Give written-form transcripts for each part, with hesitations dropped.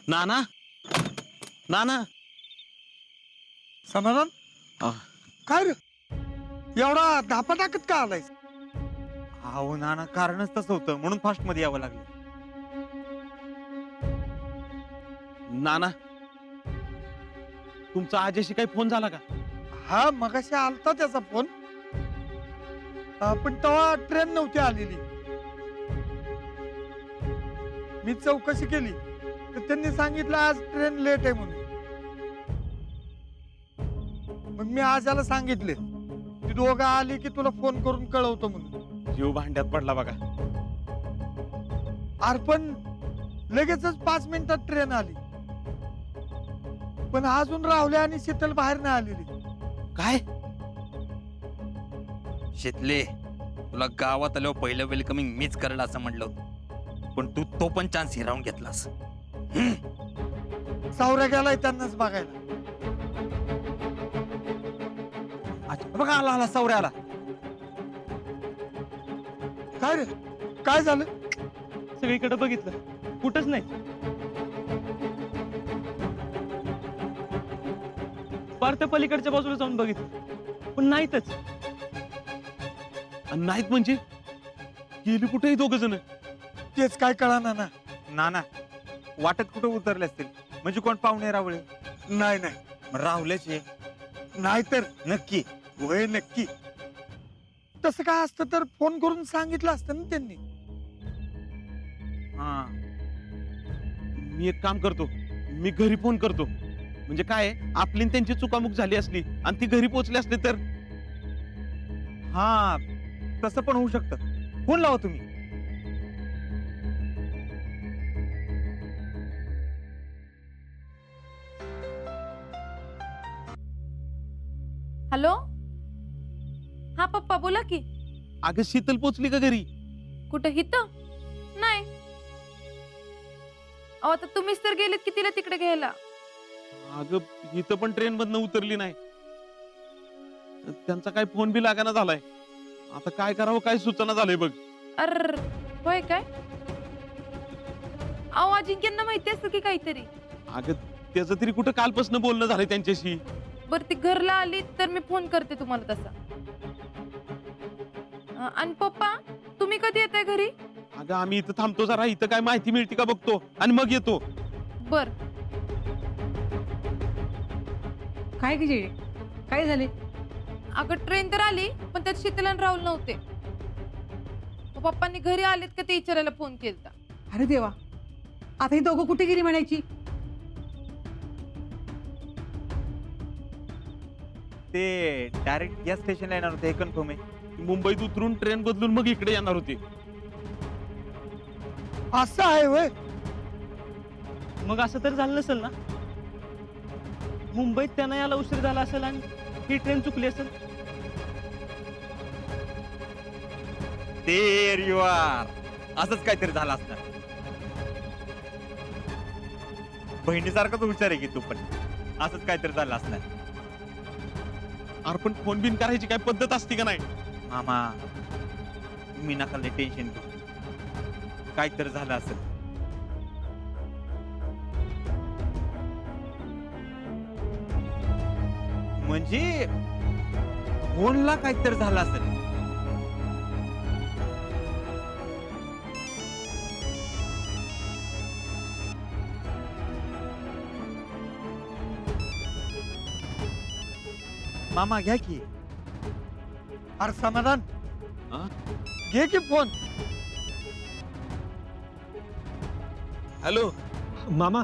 नाना नाना समाधान काय रे एवढा धापा टाकत का आलायस? हो ना कारणच तसं होतं म्हणून फास्ट मध्ये यावं लागलं. नाना तुमचा आजशी काही फोन झाला का? हा मगाशी आलता त्याचा फोन, पण तेव्हा ट्रेन नव्हती आलेली. मी चौकशी केली तर त्यांनी सांगितलं आज ट्रेन लेट आहे म्हणून. मग मी आजाला सांगितले ती दोघं आली की तुला फोन करून कळवतो म्हणून. जीव भांड्यात पडला बघा. अरे पण लगेचच 5 मिनिटात ट्रेन आली, पण अजून राहुल्या आणि शीतल बाहेर नाही आलेली. काय? शितले, तुला गावात आल्यावर पहिलं वेलकमिंग मीच करेल असं म्हणलं होतं, पण तू तो पण चान्स हिरावून घेतलास. सावऱ्या गेलाय त्यांनाच बघायला. अच्छा बघा आला आला सौर्या आला. काय रे काय झालं? सगळीकडे बघितलं कुठंच नाही. पार त्या पलीकडच्या बाजूला जाऊन बघितलं पण नाहीतच. आणि नाहीत म्हणजे गेली कुठेही दोघ जण? तेच काय कळाना ना. नाना वाटत कुठं उतरले असतील, म्हणजे कोण पाहुणे रावळे? नाही नाही राहुलेच आहे नाही तर नक्की. होय नक्की. तसं काय असतं तर फोन करून सांगितलं असतं ना त्यांनी. हा मी एक काम करतो, मी घरी फोन करतो. म्हणजे काय आहे, आपली आणि त्यांची चुकामुक झाली असली आणि ती घरी पोहोचली असली तर. हा तसं पण होऊ शकतं. फोन लावा तुम्ही. हॅलो, हा पप्पा बोला की. अगं शीतल पोचली का घरी? कुठं हिथं? नाही. अहो आता तुम्हीच तर गेलेत की तिला तिकडे घ्यायला. अगं इथं पण ट्रेन मधनं उतरली नाही. त्यांचा काय फोन बी लागाना झालाय. आता काय करावं काय सुचना झालंय बघ. अर होय काय? अहो अजिंक्यांना माहिती असतं की काहीतरी. अगं त्याचं तरी कुठं कालपासून बोलणं झालंय त्यांच्याशी. बर ती घरला आली तर मी फोन करते तुम्हाला तसा. आणि पप्पा तुम्ही कधी येताय घरी? अगं आम्ही इथं थांबतो, जरा इथं काय माहिती मिळते का बघतो आणि मग येतो. बर. काय की जेडे काय झाले? अगं ट्रेन तर आली पण त्यात शीतल आणि राहुल नव्हते. मग पप्पांनी घरी आलेत का ते विचारायला फोन केलता. अरे देवा, आता ही दोघं कुठे गेली म्हणायची? ते डायरेक्ट या स्टेशनला येणार होते, हे कन्फर्म आहे. मुंबईत उतरून ट्रेन बदलून मग इकडे येणार होती. असं आहे होय? मग असं तर झालं नसेल ना. मुंबईत त्यांना याला उशीर झाला असेल आणि ही ट्रेन चुकली असेल. There you are. असंच काहीतरी झालं असणार. बहिणीसारखाच हुशार आहे की तू पण. असंच काहीतरी झालं असणार. अरे पण फोन बिन करायची काय पद्धत असते का नाही? मामा तुम्ही नका लय टेन्शन घेऊ. काहीतरी झालं असेल. म्हणजे फोनला काहीतरी झालं असेल. मामा घ्या की. अरे समाधान हा? घे की फोन. हॅलो मामा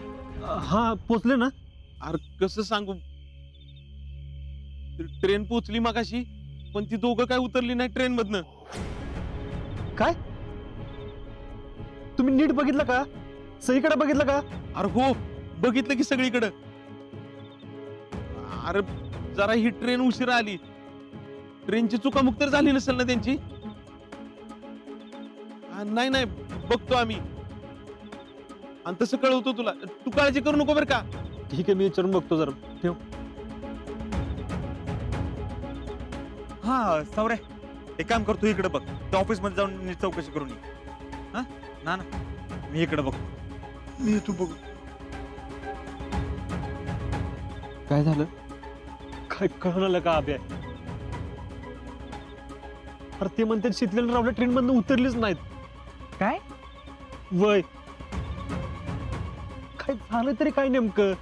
हा पोचले ना? अरे कसं सांगू, ट्रेन पोचली मगाशी पण ती दोघं काय उतरली नाही ट्रेन मधनं. काय? तुम्ही नीट बघितलं का? सगळीकडे बघितलं का? अरे हो बघितलं की सगळीकडं. अरे जरा ही ट्रेन उशिरा आली, ट्रेनची चुकामुक तर झाली नसेल ना त्यांची? नाही नाही बघतो आम्ही आणि तसं कळवतो तुला. तू काळजी करू नको बरं का. ठीक आहे, मी विचारून बघतो जरा. ठेव. हा सौरे, एक काम करतो, इकडे बघ. त्या ऑफिस मध्ये जाऊन नीट चौकशी करून ये. हा ना ना मी इकडे बघतो. मी तू बघू. काय झालं? काय कळलं का अभ्या? अरे ते म्हणतात शीतल रावला ट्रेन मधून उतरलीच नाहीत. काय? वय काय झालं तरी काय नेमकं?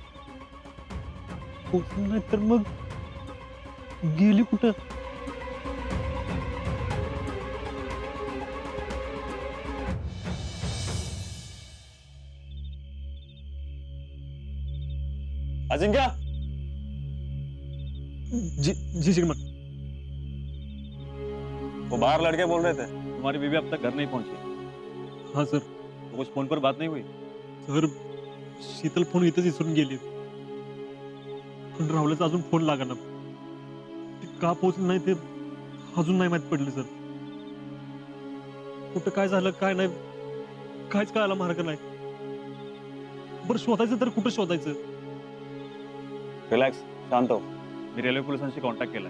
पोचलं नाही तर मग गेली कुठं? अजिंक्य, जी जी श्रीमान. वो बाहर लड़के बोल रहे थे। तुम्हारी बीवी अब तक घर नहीं पहुंची। हाँ सर. तो कुछ फोन पर बात नहीं हुई? सर शीतल फोन इथंच विसरून गेली. पण राहुलचा अजून फोन लागना. ते का पोहोचलं नाही ते अजून नाही माहित पडलं सर. कुठं काय झालं काय नाही काहीच कळायला मार्ग नाही. बरं शोधायचं तर कुठं शोधायचं? रिलॅक्स, शांत हो. मी रेल्वे पोलिसांशी कॉन्टॅक्ट केला.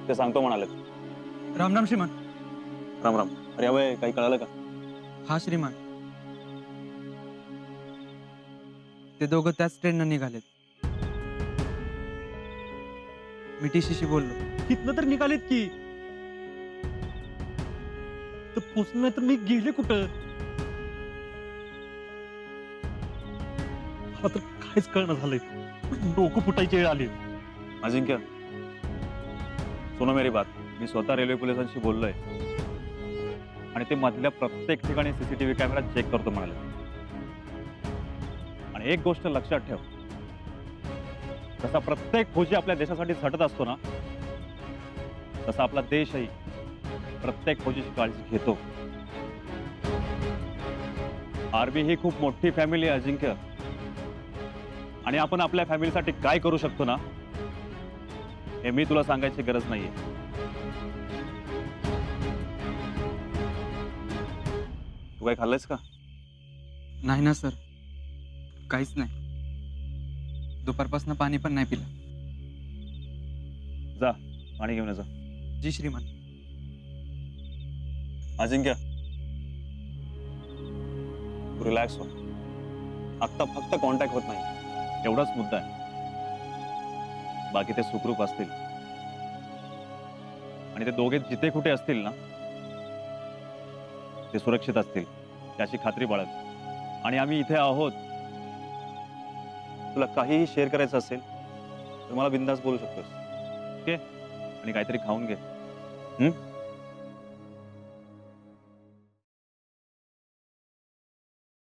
ते सांगतो म्हणाले. राम राम श्रीमान. राम राम. अरे अभय, काही कळालं का? हा श्रीमान, ते दोघं त्याच ट्रेननं निघालेत. मी टीसीशी बोललो. इथनं तर निघालेत की. तर पोचलं नाही तर मी गेले कुठं? आता काहीच कळणं झालंय. डोकं फुटायची वेळ आली. अजिंक्य, सुनो मेरी बात. मी स्वतः रेल्वे पोलिसांशी बोललोय आणि ते मधल्या प्रत्येक ठिकाणी सीसीटीव्ही कॅमेरा चेक करतो म्हणाले. आणि एक गोष्ट लक्षात ठेव, जसा प्रत्येक फौजी आपल्या देशासाठी झटत असतो ना, तसा आपला देशही प्रत्येक फौजीची काळजी घेतो. आर्मी ही खूप मोठी फॅमिली आहे अजिंक्य, आणि आपण आपल्या फॅमिलीसाठी काय करू शकतो ना, हे मी तुला सांगायची गरज नाहीये. तू काय खाल्लंयस का? नाही ना सर, काहीच नाही. दुपारपासून पाणी पण नाही पिलं. जा, पाणी घेऊन ये जा. जी श्रीमान. अजिंक्य, रिलॅक्स हो. आत्ता फक्त कॉन्टॅक्ट होत नाही. एवढाच मुद्दा आहे. बाकी ते सुखरूप असतील आणि ते दोघे जिथे कुठे असतील ना, ते सुरक्षित असतील त्याची खात्री बाळग. आणि आम्ही इथे आहोत. तुला काहीही शेअर करायचं असेल तर मला बिंदास बोलू शकतोस. ओके? आणि काहीतरी खाऊन घे.